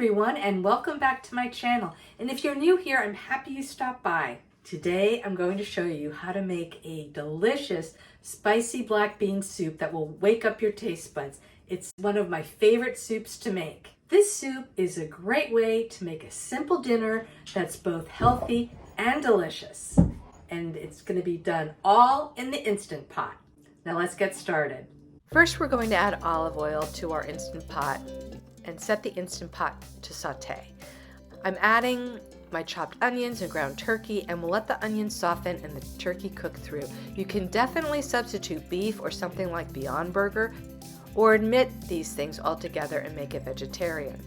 everyone, and welcome back to my channel. And if you're new here, I'm happy you stopped by. Today I'm going to show you how to make a delicious spicy black bean soup that will wake up your taste buds. It's one of my favorite soups to make. This soup is a great way to make a simple dinner that's both healthy and delicious. And it's going to be done all in the Instant Pot. Now let's get started. First, we're going to add olive oil to our Instant Pot and set the Instant Pot to saute. I'm adding my chopped onions and ground turkey, and we'll let the onions soften and the turkey cook through. You can definitely substitute beef or something like Beyond Burger, or omit these things altogether and make it vegetarian.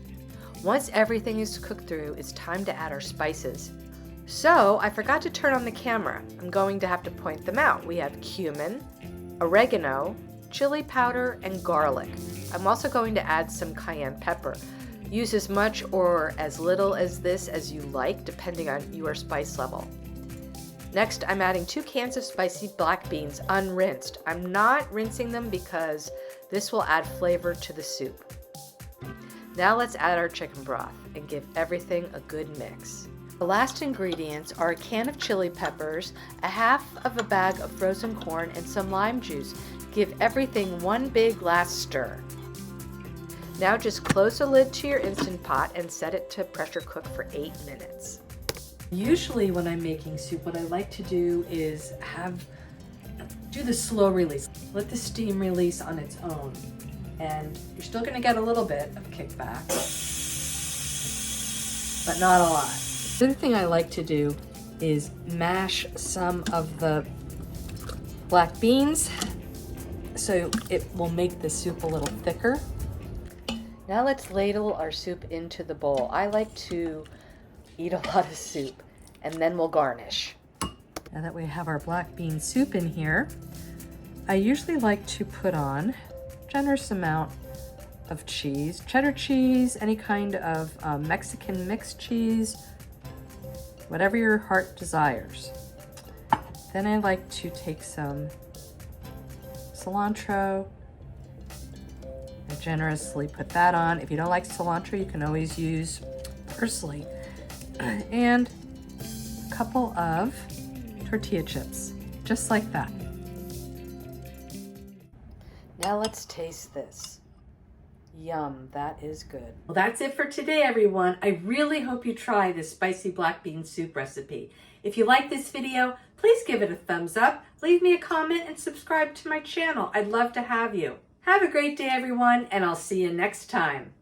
Once everything is cooked through, it's time to add our spices. So I forgot to turn on the camera. I'm going to have to point them out. We have cumin, oregano, chili powder, and garlic. I'm also going to add some cayenne pepper. Use as much or as little as this as you like, depending on your spice level. Next, I'm adding 2 cans of spicy black beans, unrinsed. I'm not rinsing them because this will add flavor to the soup. Now let's add our chicken broth and give everything a good mix. The last ingredients are a can of chili peppers, a half of a bag of frozen corn, and some lime juice. Give everything one big last stir. Now just close the lid to your Instant Pot and set it to pressure cook for 8 minutes. Usually when I'm making soup, what I like to do is do the slow release. Let the steam release on its own. And you're still gonna get a little bit of kickback, but not a lot. The other thing I like to do is mash some of the black beans so it will make the soup a little thicker. Now let's ladle our soup into the bowl. I like to eat a lot of soup, and then we'll garnish. Now that we have our black bean soup in here, I usually like to put on a generous amount of cheese, cheddar cheese, any kind of Mexican mixed cheese, whatever your heart desires. Then I like to take some cilantro. I generously put that on. If you don't like cilantro, you can always use parsley. And a couple of tortilla chips, just like that. Now let's taste this. Yum, that is good. Well, that's it for today, everyone. I really hope you try this spicy black bean soup recipe. If you like this video, please give it a thumbs up, leave me a comment, and subscribe to my channel. I'd love to have you. Have a great day, everyone, and I'll see you next time.